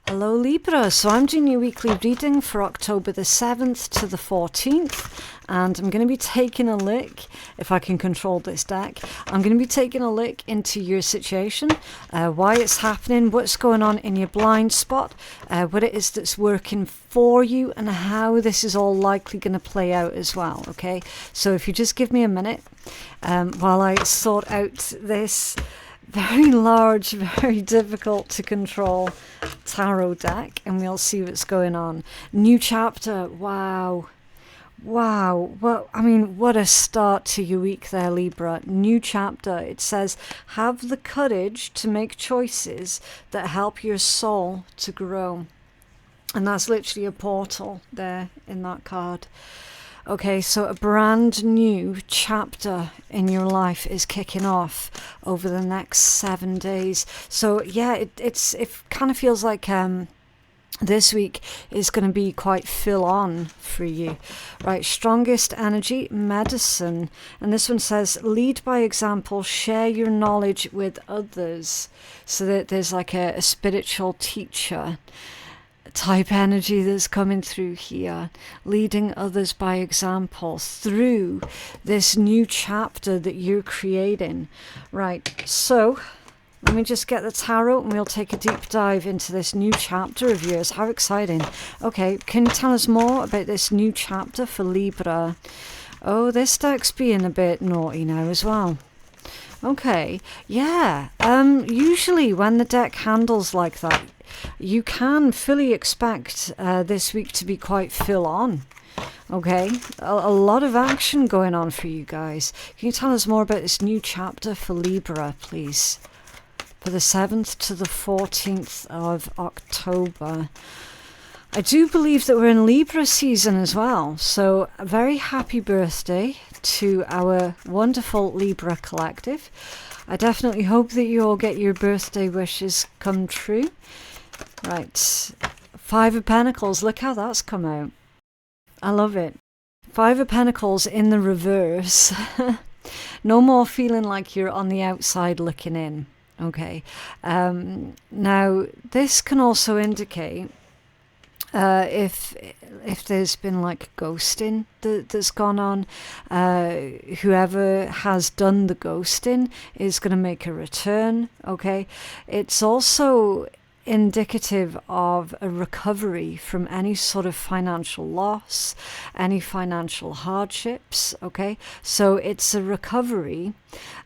Hello Libra, so I'm doing your weekly reading for October the 7th to the 14th, and I'm going to be taking a look, if I can control this deck, I'm going to be taking a look into your situation, why it's happening, what's going on in your blind spot, what it is that's working for you, and how this is all likely going to play out as well, okay? So if you just give me a minute while I sort out this very large, very difficult to control tarot deck, and we'll see what's going on. New chapter. Wow. Well, I mean, what a start to your week there, Libra. New chapter. It says, have the courage to make choices that help your soul to grow. And that's literally a portal there in that card. Okay, so a brand new chapter in your life is kicking off over the next 7 days. So yeah, it kind of feels like this week is going to be quite full on for you. Right, strongest energy, medicine. And this one says, lead by example, share your knowledge with others. So that there's like a spiritual teacher type energy that's coming through here, leading others by example through this new chapter that you're creating. Right, so let me just get the tarot and we'll take a deep dive into this new chapter of yours. How exciting. Okay, can you tell us more about this new chapter for Libra? Oh, this deck's being a bit naughty now as well. Okay, yeah, usually when the deck handles like that, you can fully expect this week to be quite full on. Okay, a lot of action going on for you guys. Can you tell us more about this new chapter for Libra, please? For the 7th to the 14th of October. I do believe that we're in Libra season as well. So a very happy birthday to our wonderful Libra collective. I definitely hope that you all get your birthday wishes come true. Right, 5 of Pentacles, look how that's come out. I love it. 5 of Pentacles in the reverse. No more feeling like you're on the outside looking in. Okay, now this can also indicate if there's been like ghosting that's gone on. Whoever has done the ghosting is going to make a return. Okay, it's also indicative of a recovery from any sort of financial loss, any financial hardships. Okay, so it's a recovery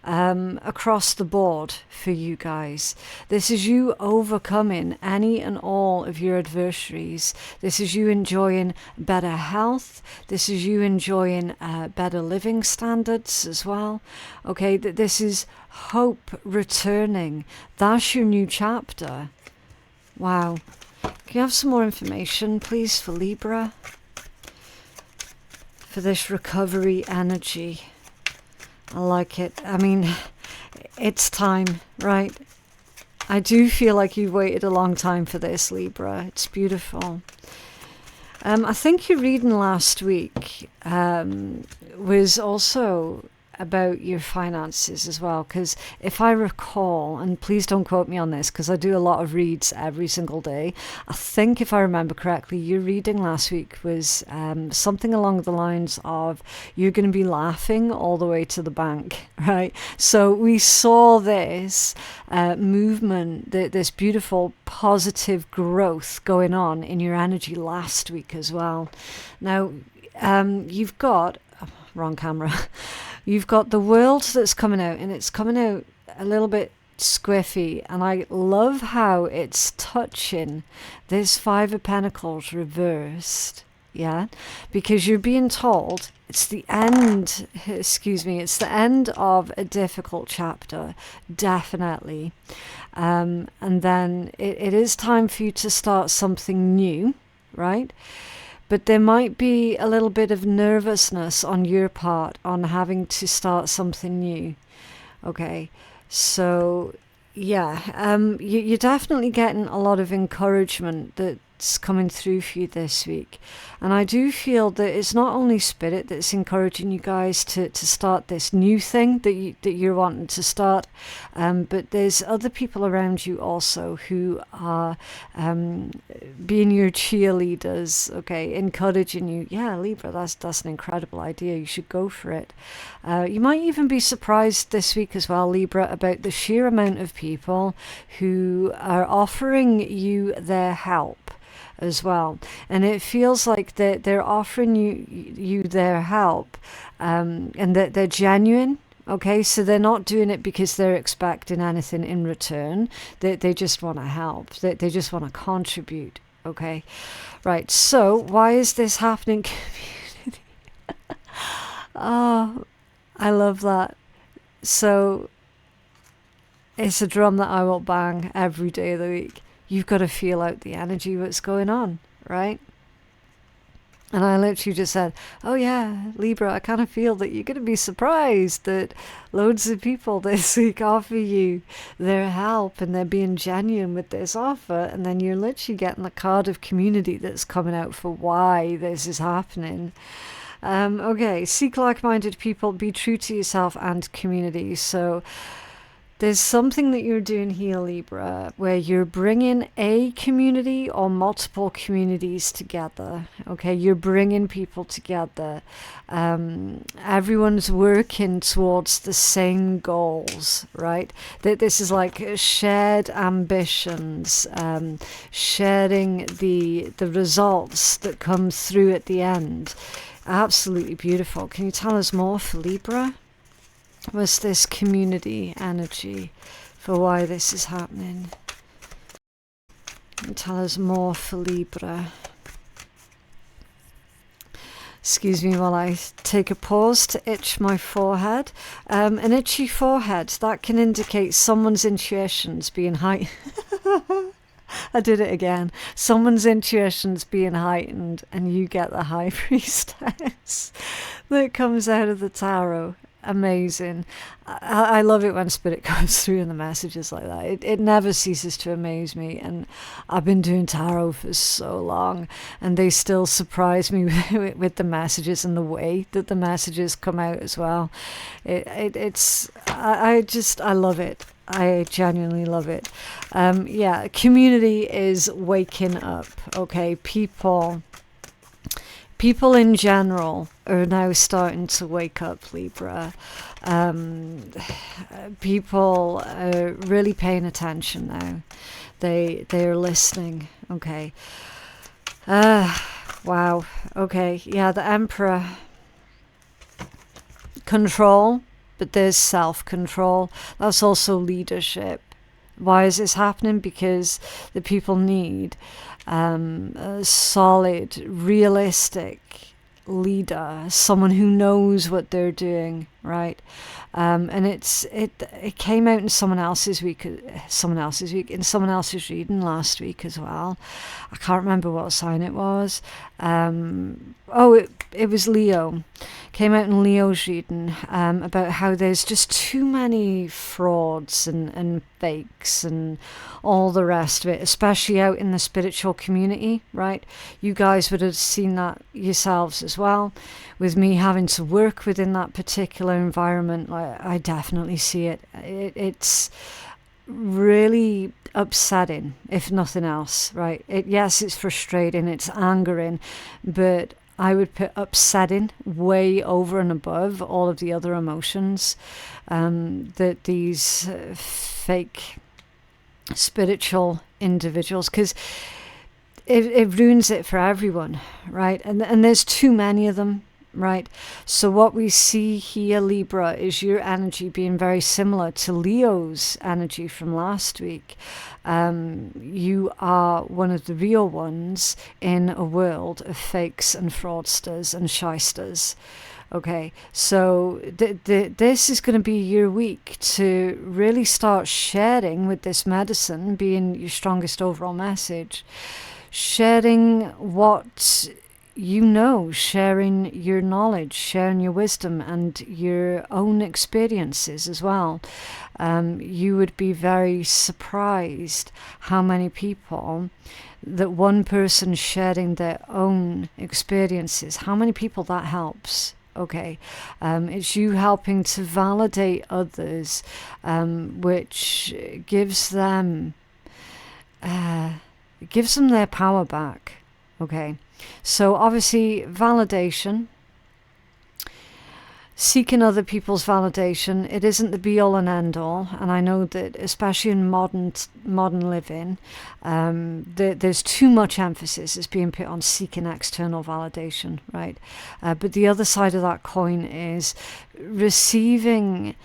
across the board for you guys. This is you overcoming any and all of your adversaries. This is you enjoying better health. This is you enjoying better living standards as well. Okay, this is hope returning. That's your new chapter. Wow. Can you have some more information, please, for Libra? For this recovery energy. I like it. I mean, it's time, right? I do feel like you've waited a long time for this, Libra. It's beautiful. I think your reading last week was also about your finances as well, because if I recall, and please don't quote me on this because I do a lot of reads every single day, I think if I remember correctly, your reading last week was something along the lines of you're going to be laughing all the way to the bank, right? So we saw this movement, this beautiful positive growth going on in your energy last week as well. Now you've got wrong camera. You've got the world that's coming out, and it's coming out a little bit squiffy, and I love how it's touching this 5 of Pentacles reversed. Yeah, because you're being told it's the end, it's the end of a difficult chapter, definitely. And then it is time for you to start something new, right? But there might be a little bit of nervousness on your part on having to start something new. Okay, so yeah, you're definitely getting a lot of encouragement that that's coming through for you this week. And I do feel that it's not only Spirit that's encouraging you guys to start this new thing that you're wanting to start, but there's other people around you also who are being your cheerleaders, okay, encouraging you. Yeah, Libra, that's an incredible idea. You should go for it. You might even be surprised this week as well, Libra, about the sheer amount of people who are offering you their help as well. And it feels like they're offering you their help, and that they're genuine. Okay, so they're not doing it because they're expecting anything in return. They just want to help. They just want to contribute. Okay, right. So why is this happening, community? Oh, I love that. So it's a drum that I will bang every day of the week. You've got to feel out the energy, what's going on, right? And I literally just said, oh yeah, Libra, I kind of feel that you're going to be surprised that loads of people this week offer you their help and they're being genuine with this offer. And then you're literally getting the card of community that's coming out for why this is happening. Okay, seek like-minded people, be true to yourself and community. So there's something that you're doing here, Libra, where you're bringing a community or multiple communities together. Okay, you're bringing people together. Everyone's working towards the same goals, right? That this is like shared ambitions, sharing the results that come through at the end. Absolutely beautiful. Can you tell us more for Libra? What's this community energy for why this is happening? And tell us more for Libra. Excuse me while I take a pause to itch my forehead. An itchy forehead, that can indicate someone's intuitions being heightened. I did it again. Someone's intuitions being heightened, and you get the High Priestess that comes out of the tarot. Amazing. I love it when Spirit goes through in the messages like that. It never ceases to amaze me, and I've been doing tarot for so long and they still surprise me with the messages and the way that the messages come out as well. I love it. I genuinely love it. Yeah, community is waking up. Okay, people in general are now starting to wake up, Libra. People are really paying attention now. They are listening. Okay. Wow. Okay. Yeah, the Emperor. Control, but there's self-control. That's also leadership. Why is this happening? Because the people need a solid, realistic leader, someone who knows what they're doing, right? And it came out in someone else's reading last week as well. I can't remember what sign it was. It was Leo. Came out in Leo's reading about how there's just too many frauds and fakes and all the rest of it, especially out in the spiritual community, right? You guys would have seen that yourselves as well. With me having to work within that particular environment, I definitely see it. It's really upsetting, if nothing else, right? Yes, it's frustrating, it's angering, but I would put upsetting way over and above all of the other emotions that these fake spiritual individuals, because it ruins it for everyone, right? And there's too many of them, right? So what we see here, Libra, is your energy being very similar to Leo's energy from last week. You are one of the real ones in a world of fakes and fraudsters and shysters. Okay, so this is going to be your week to really start sharing with this medicine, being your strongest overall message, sharing what you know, sharing your knowledge, sharing your wisdom and your own experiences as well. You would be very surprised how many people, that one person sharing their own experiences, how many people that helps. Okay, it's you helping to validate others, which gives them their power back. Okay, so obviously validation, seeking other people's validation, it isn't the be all and end all. And I know that especially in modern living, there's too much emphasis is being put on seeking external validation, right? But the other side of that coin is receiving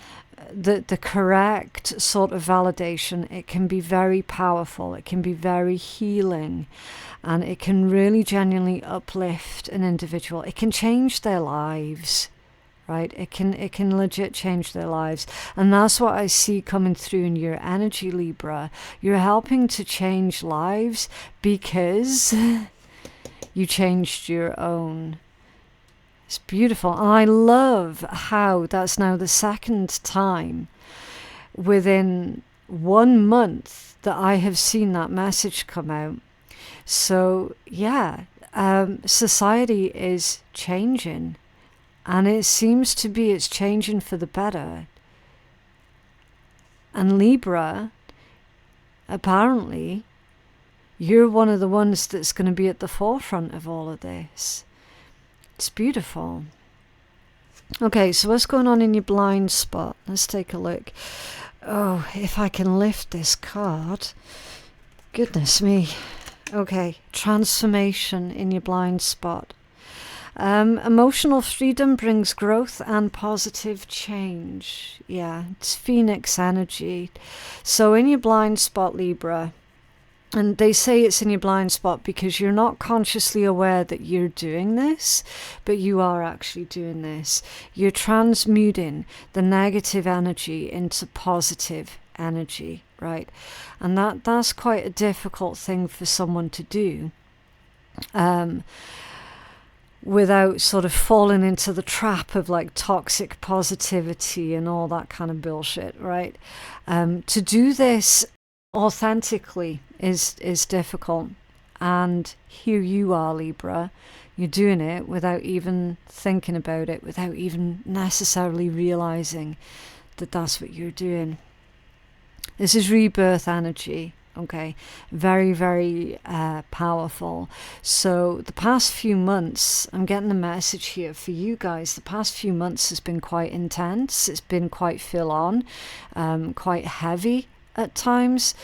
the correct sort of validation. It can be very powerful, it can be very healing, and it can really genuinely uplift an individual. It can change their lives, right? It can legit change their lives. And that's what I see coming through in your energy, Libra. You're helping to change lives because you changed your own. It's beautiful. And I love how that's now the second time within 1 month that I have seen that message come out. So yeah, society is changing, and it seems to be it's changing for the better. And Libra, apparently, you're one of the ones that's going to be at the forefront of all of this. It's beautiful. Okay, so what's going on in your blind spot? Let's take a look. Oh, if I can lift this card. Goodness me. Okay, transformation in your blind spot. Emotional freedom brings growth and positive change. Yeah, it's Phoenix energy. So in your blind spot, Libra, and they say it's in your blind spot because you're not consciously aware that you're doing this, but you are actually doing this. You're transmuting the negative energy into positive energy, right? And that's quite a difficult thing for someone to do, without sort of falling into the trap of like toxic positivity and all that kind of bullshit, right? To do this authentically is difficult. And here you are, Libra, you're doing it without even thinking about it, without even necessarily realizing that that's what you're doing. This is rebirth energy, okay? Very, very powerful. So the past few months, I'm getting a message here for you guys. The past few months has been quite intense. It's been quite full on, quite heavy at times.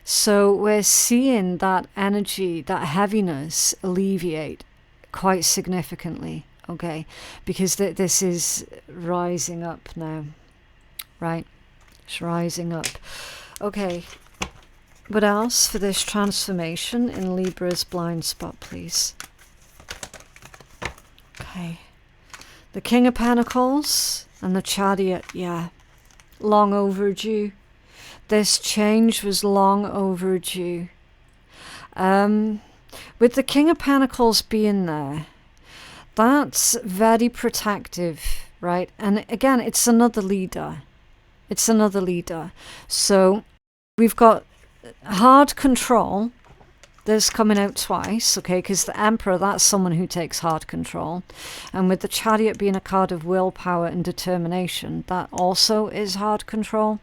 So we're seeing that energy, that heaviness alleviate quite significantly, okay? Because this is rising up now, right? It's rising up. Okay, what else for this transformation in Libra's blind spot, please? Okay, the King of Pentacles and the Chariot, yeah, long overdue. This change was long overdue. With the King of Pentacles being there, that's very protective, right? And again, it's another leader. It's another leader. So we've got hard control. There's coming out twice, okay? Because the Emperor, that's someone who takes hard control. And with the Chariot being a card of willpower and determination, that also is hard control.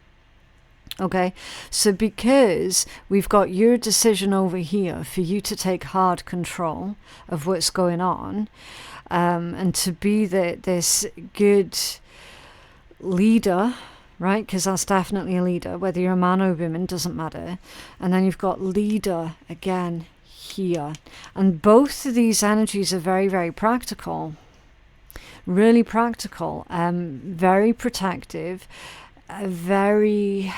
Okay, so because we've got your decision over here for you to take hard control of what's going on, and to be this good leader, right? Because that's definitely a leader, whether you're a man or a woman, doesn't matter. And then you've got leader again here. And both of these energies are very, very practical. Really practical. Very protective. A very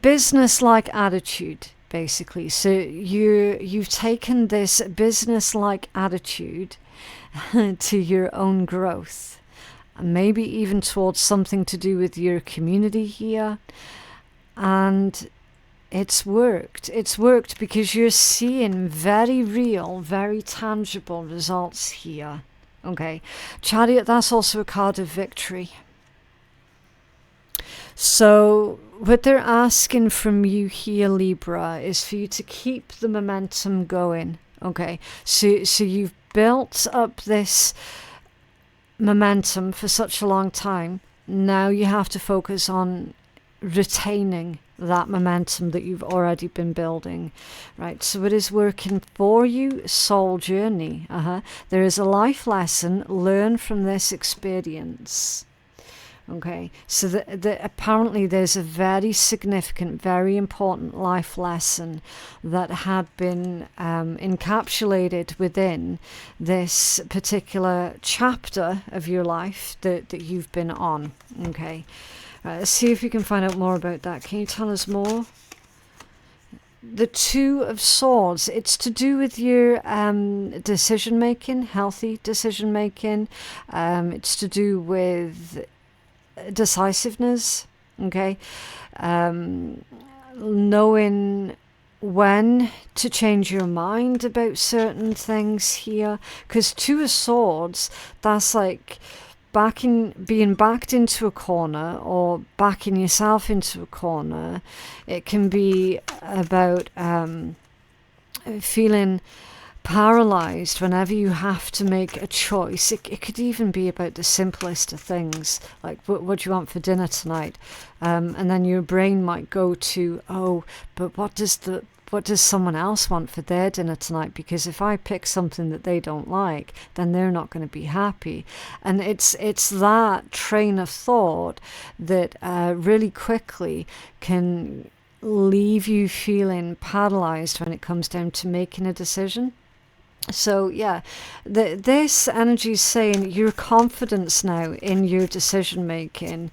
business-like attitude, basically. So you've taken this business-like attitude to your own growth. Maybe even towards something to do with your community here. And it's worked. It's worked because you're seeing very real, very tangible results here. Okay, Chariot, that's also a card of victory. So what they're asking from you here, Libra, is for you to keep the momentum going. Okay, so you've built up this momentum for such a long time. Now you have to focus on retaining that momentum that you've already been building, right? So it is working for you. Soul journey. There is a life lesson. Learn from this experience. Okay, so apparently there's a very significant, very important life lesson that had been encapsulated within this particular chapter of your life that you've been on. Okay. Let's see if we can find out more about that. Can you tell us more? The Two of Swords. It's to do with your decision making, healthy decision making. It's to do with decisiveness. Okay, knowing when to change your mind about certain things here. Because Two of Swords, that's like being backed into a corner or backing yourself into a corner. It can be about feeling paralyzed whenever you have to make a choice. It could even be about the simplest of things, like what do you want for dinner tonight, and then your brain might go to, oh, but what does someone else want for their dinner tonight? Because if I pick something that they don't like, then they're not going to be happy. And it's that train of thought that really quickly can leave you feeling paralyzed when it comes down to making a decision. So yeah, this energy is saying your confidence now in your decision making.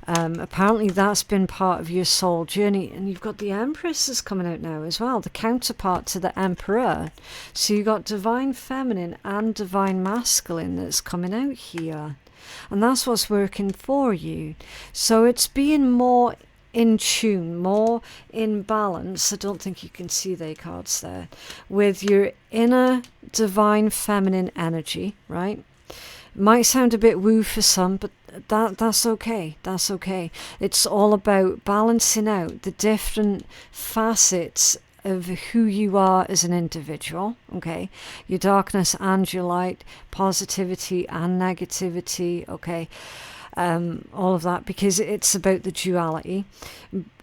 Apparently that's been part of your soul journey, and you've got the Empress is coming out now as well, the counterpart to the Emperor. So you've got divine feminine and divine masculine that's coming out here, and that's what's working for you. So it's being more in tune, more in balance. I don't think you can see the cards there, with your inner divine feminine energy, right? Might sound a bit woo for some, but that's okay. That's okay. It's all about balancing out the different facets of who you are as an individual. Okay, your darkness and your light, positivity and negativity. Okay. All of that, because it's about the duality.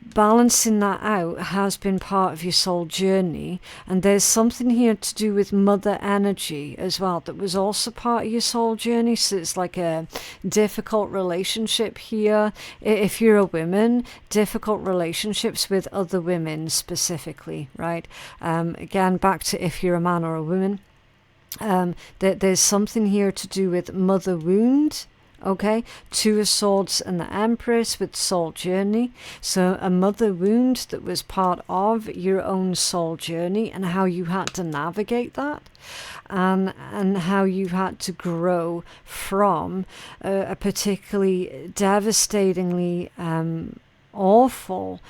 Balancing that out has been part of your soul journey, and there's something here to do with mother energy as well that was also part of your soul journey. So it's like a difficult relationship here. If you're a woman, difficult relationships with other women specifically, right? Again, back to if you're a man or a woman, there's something here to do with mother wound. Okay, Two of Swords and the Empress with soul journey. So a mother wound that was part of your own soul journey, and how you had to navigate that, and how you had to grow from a particularly devastatingly awful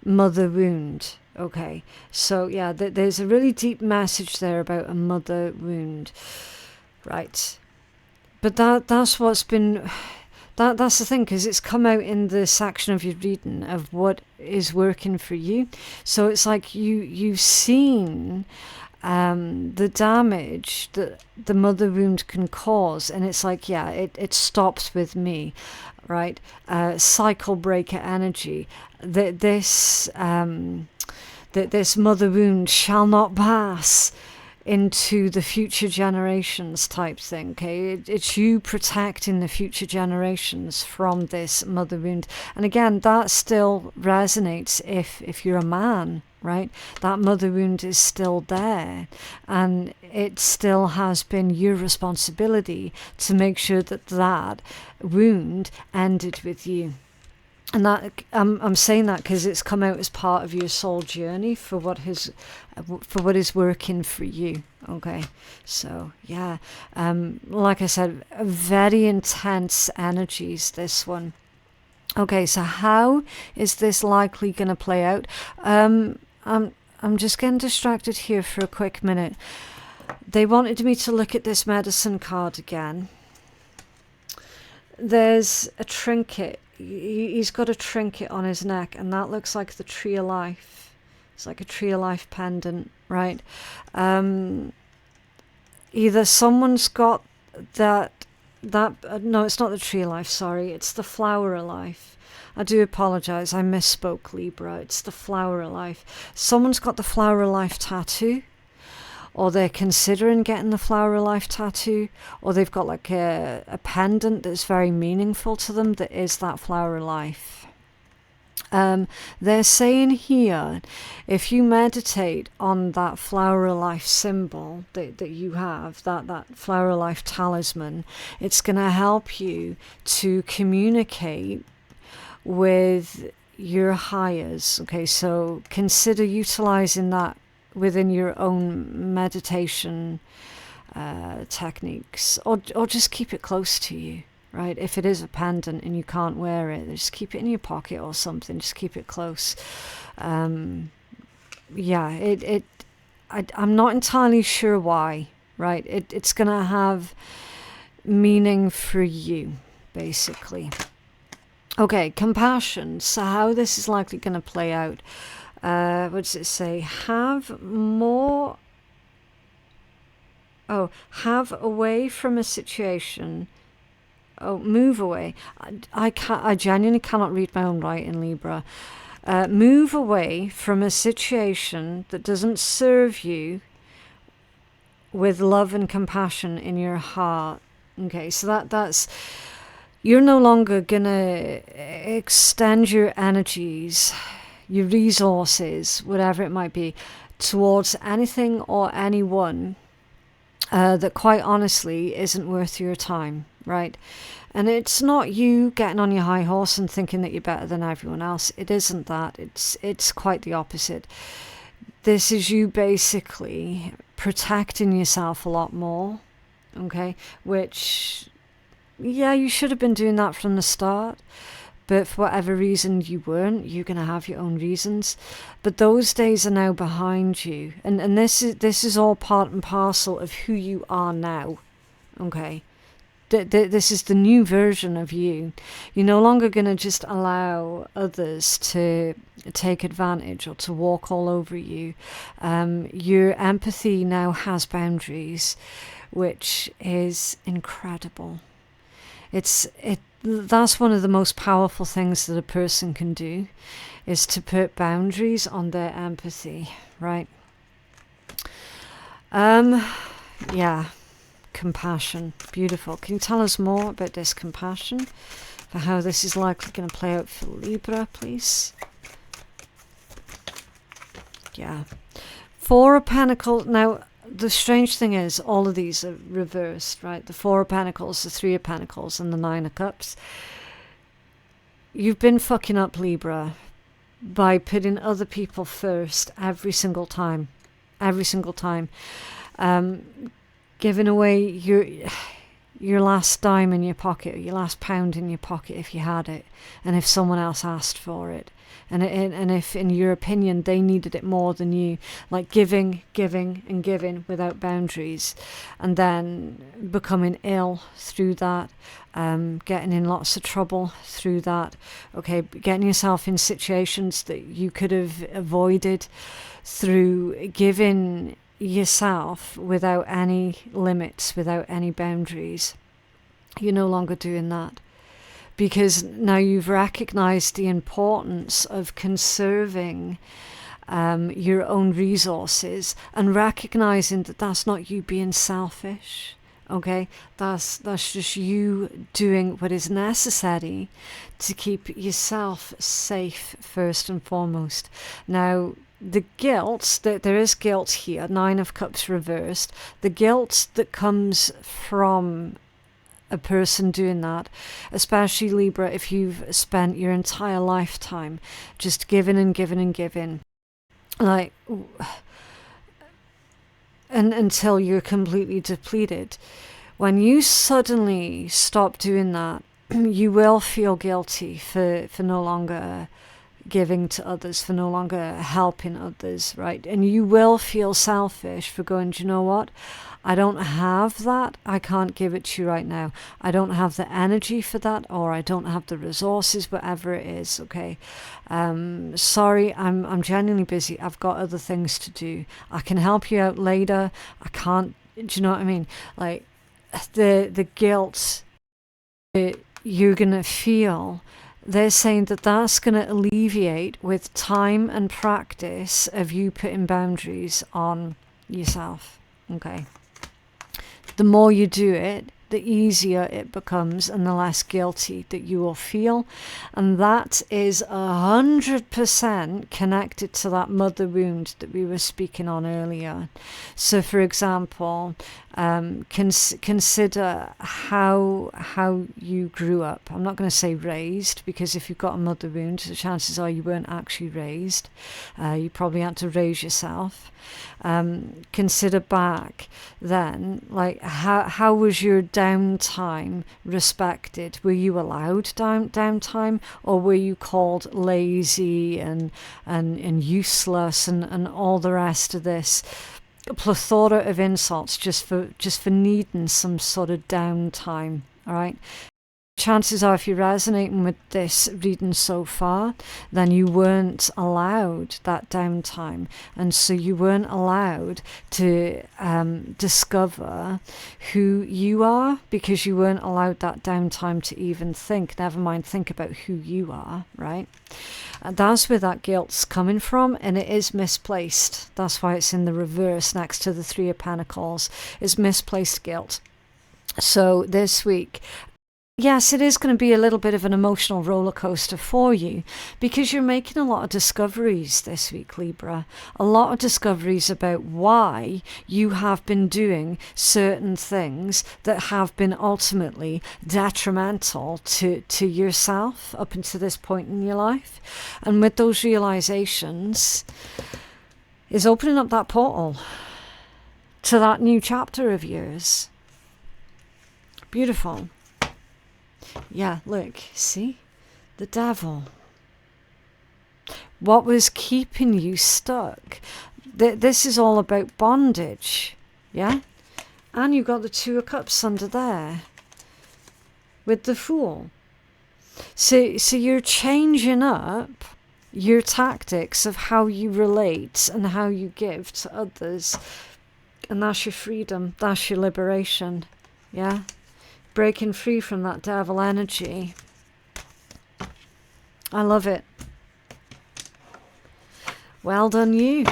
mother wound. Okay, so yeah, there's a really deep message there about a mother wound, right? But that's what's been, that's the thing, because it's come out in the section of your reading of what is working for you. So it's like you've seen the damage that the mother wound can cause, and it's like, yeah, it stops with me, right? Cycle breaker energy. This mother wound shall not pass into the future generations type thing. Okay, it's you protecting the future generations from this mother wound. And again, that still resonates if you're a man, right? That mother wound is still there, and it still has been your responsibility to make sure that that wound ended with you. And that I'm saying that because it's come out as part of your soul journey for what is working for you. Okay, so yeah, like I said, very intense energies, this one. Okay, so how is this likely going to play out? I'm just getting distracted here for a quick minute. They wanted me to look at this medicine card again. There's a trinket. He's got a trinket on his neck, and that looks like the tree of life. It's like a tree of life pendant, right? Either someone's got that no, it's not the tree of life, sorry, it's the flower of life. I do apologize, I misspoke, Libra. It's the flower of life. Someone's got the flower of life tattoo, or they're considering getting the flower of life tattoo, or they've got like a pendant that's very meaningful to them that is that flower of life. They're saying here, if you meditate on that flower of life symbol that you have, that flower of life talisman, it's going to help you to communicate with your higher. Okay, so consider utilizing that within your own meditation techniques, or just keep it close to you. Right, if it is a pendant and you can't wear it, just keep it in your pocket or something. Just keep it close. I'm not entirely sure why. Right, it's gonna have meaning for you, basically. Okay, compassion. So how this is likely going to play out? What does it say? Have away from a situation. Oh, move away. I genuinely cannot read my own writing, Libra. Move away from a situation that doesn't serve you with love and compassion in your heart. Okay, so that's you're no longer gonna extend your energies, your resources, whatever it might be, towards anything or anyone that quite honestly isn't worth your time. Right, and it's not you getting on your high horse and thinking that you're better than everyone else. It isn't that. It's quite the opposite. This is you basically protecting yourself a lot more. Okay, which, yeah, you should have been doing that from the start, but for whatever reason you weren't. You're gonna have your own reasons, but those days are now behind you, and this is all part and parcel of who you are now. Okay. This is the new version of you. You're no longer going to just allow others to take advantage or to walk all over you. Your empathy now has boundaries, which is incredible. That's one of the most powerful things that a person can do, is to put boundaries on their empathy, right? Yeah. Compassion. Beautiful. Can you tell us more about this compassion, for how this is likely going to play out for Libra, please? Yeah. Four of Pentacles. Now, the strange thing is, all of these are reversed, right? The Four of Pentacles, the Three of Pentacles, and the Nine of Cups. You've been fucking up, Libra, by putting other people first every single time. Every single time. Giving away your last dime in your pocket, or your last pound in your pocket if you had it, and if someone else asked for it, and if in your opinion they needed it more than you, like giving and giving without boundaries, and then becoming ill through that, getting in lots of trouble through that, okay, getting yourself in situations that you could have avoided through giving yourself without any limits, without any boundaries. You're no longer doing that, because now you've recognized the importance of conserving your own resources, and recognizing that that's not you being selfish. Okay, that's just you doing what is necessary to keep yourself safe first and foremost. Now, the guilt, there is guilt here, Nine of Cups reversed, the guilt that comes from a person doing that, especially Libra, if you've spent your entire lifetime just giving and giving and giving, like, and until you're completely depleted. When you suddenly stop doing that, you will feel guilty for no longer giving to others, for no longer helping others, right? And you will feel selfish for going, do you know what? I don't have that. I can't give it to you right now. I don't have the energy for that, or I don't have the resources, whatever it is, okay? Sorry, I'm genuinely busy. I've got other things to do. I can help you out later. I can't, do you know what I mean? Like, the guilt that you're going to feel, they're saying that that's going to alleviate with time and practice of you putting boundaries on yourself, okay? The more you do it, the easier it becomes and the less guilty that you will feel. And that is 100% connected to that mother wound that we were speaking on earlier. So for example, consider how you grew up. I'm not going to say raised, because if you've got a mother wound, the chances are you weren't actually raised. You probably had to raise yourself. Consider back then, like how was your downtime respected? Were you allowed downtime, or were you called lazy and useless and all the rest of this plethora of insults just for needing some sort of downtime? All right. Chances are, if you're resonating with this reading so far, then you weren't allowed that downtime, and so you weren't allowed to discover who you are, because you weren't allowed that downtime to even think, never mind think about who you are, right? And that's where that guilt's coming from, and it is misplaced. That's why it's in the reverse next to the Three of Pentacles. It's misplaced guilt. So this week, yes, it is going to be a little bit of an emotional roller coaster for you, because you're making a lot of discoveries this week, Libra. A lot of discoveries about why you have been doing certain things that have been ultimately detrimental to yourself up until this point in your life. And with those realizations is opening up that portal to that new chapter of yours. Beautiful. Yeah, look, see? The Devil. What was keeping you stuck? This is all about bondage, yeah? And you got the Two of Cups under there with the Fool. So you're changing up your tactics of how you relate and how you give to others. And that's your freedom. That's your liberation, yeah? Breaking free from that devil energy. I love it. Well done, you.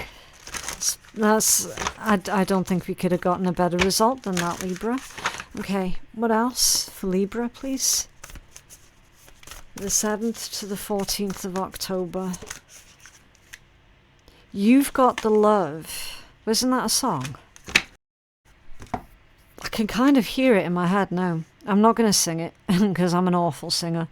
I don't think we could have gotten a better result than that, Libra. Okay, what else for Libra, please? The 7th to the 14th of October. You've got the love. Wasn't that a song? I can kind of hear it in my head now. I'm not going to sing it because I'm an awful singer.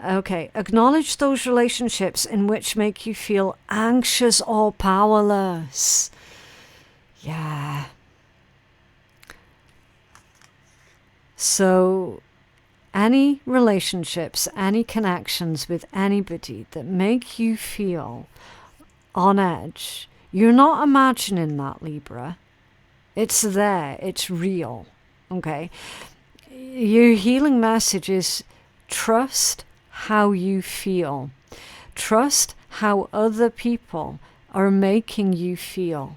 Okay, acknowledge those relationships in which make you feel anxious or powerless. Yeah. So, any relationships, any connections with anybody that make you feel on edge, you're not imagining that, Libra. It's there. It's real. Okay. Your healing message is trust how you feel. Trust how other people are making you feel.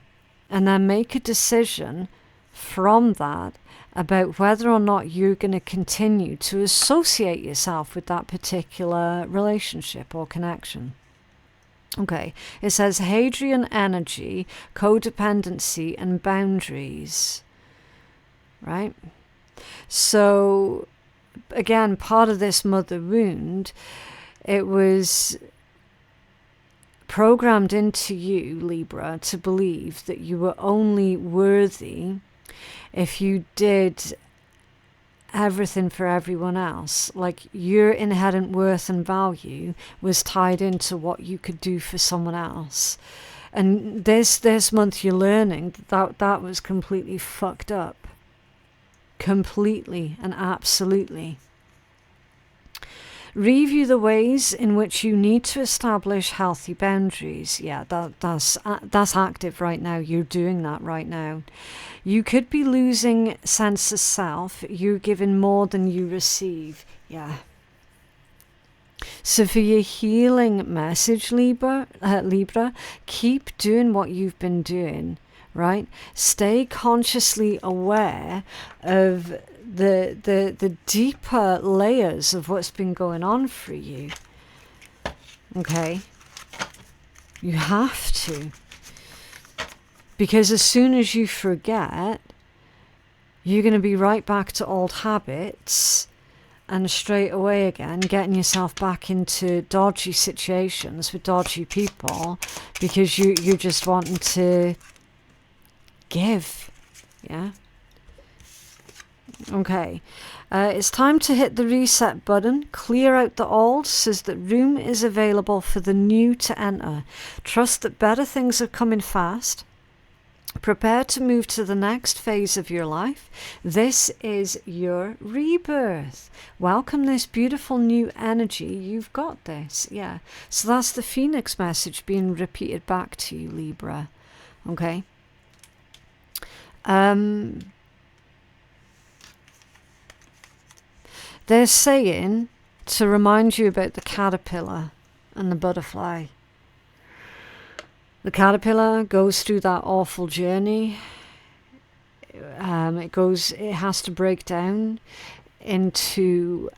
And then make a decision from that about whether or not you're going to continue to associate yourself with that particular relationship or connection. Okay, it says Hadrian energy, codependency, and boundaries, right? So, again, part of this mother wound, it was programmed into you, Libra, to believe that you were only worthy if you did everything for everyone else. Like, your inherent worth and value was tied into what you could do for someone else. And this month you're learning that was completely fucked up. Completely and absolutely. Review the ways in which you need to establish healthy boundaries. Yeah, that's active right now. You're doing that right now. You could be losing sense of self. You're giving more than you receive. Yeah. So for your healing message, Libra, keep doing what you've been doing, right? Stay consciously aware of the deeper layers of what's been going on for you. Okay? You have to. Because as soon as you forget, you're going to be right back to old habits and straight away again getting yourself back into dodgy situations with dodgy people because you're just wanting to give. Yeah? Okay. It's time to hit the reset button, clear out the old so that room is available for the new to enter. Trust that better things are coming fast. Prepare to move to the next phase of your life. This is your rebirth. Welcome this beautiful new energy. You've got this. Yeah. So that's the Phoenix message being repeated back to you, Libra. Okay. They're saying to remind you about the caterpillar and the butterfly. The caterpillar goes through that awful journey. It has to break down into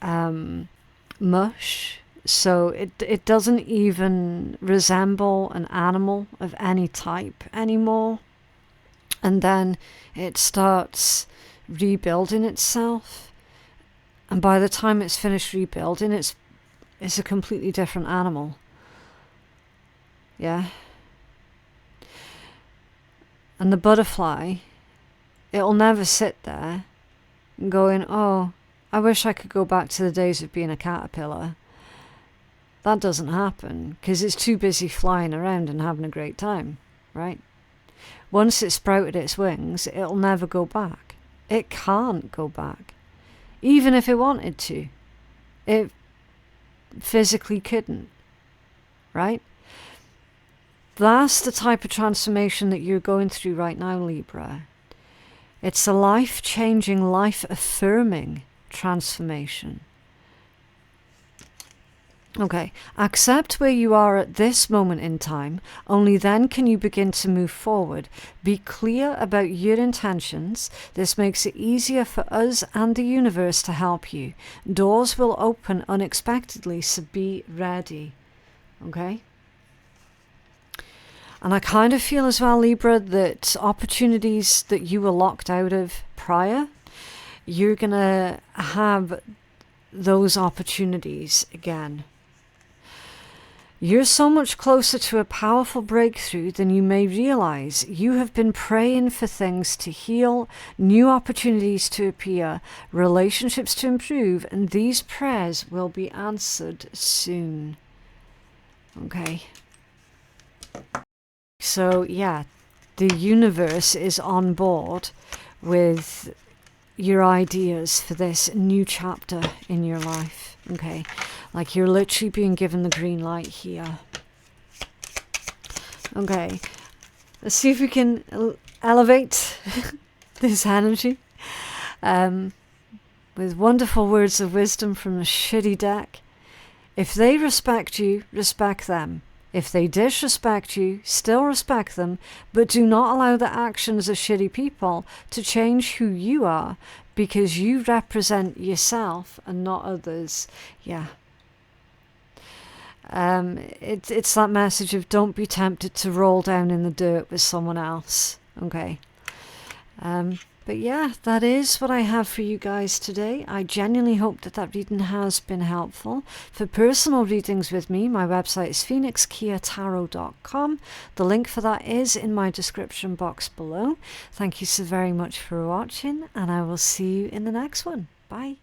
mush. So it doesn't even resemble an animal of any type anymore. And then it starts rebuilding itself. And by the time it's finished rebuilding, it's a completely different animal. Yeah. And the butterfly, it'll never sit there going, oh, I wish I could go back to the days of being a caterpillar. That doesn't happen because it's too busy flying around and having a great time, right? Once it's sprouted its wings, it'll never go back. It can't go back. Even if it wanted to. It physically couldn't, right? That's the type of transformation that you're going through right now, Libra. It's a life-changing, life-affirming transformation. Okay, accept where you are at this moment in time. Only then can you begin to move forward. Be clear about your intentions. This makes it easier for us and the universe to help you. Doors will open unexpectedly, so be ready. Okay? And I kind of feel as well, Libra, that opportunities that you were locked out of prior, you're going to have those opportunities again. You're so much closer to a powerful breakthrough than you may realize. You have been praying for things to heal, new opportunities to appear, relationships to improve, and these prayers will be answered soon. Okay. So, yeah, the universe is on board with your ideas for this new chapter in your life. Okay, like you're literally being given the green light here. Okay, let's see if we can elevate this energy with wonderful words of wisdom from the shitty deck. If they respect you, respect them. If they disrespect you, still respect them, but do not allow the actions of shitty people to change who you are, because you represent yourself and not others. Yeah. It's that message of don't be tempted to roll down in the dirt with someone else. Okay. But yeah, that is what I have for you guys today. I genuinely hope that reading has been helpful. For personal readings with me, my website is phoenixkeiatarot.com. The link for that is in my description box below. Thank you so very much for watching, and I will see you in the next one. Bye.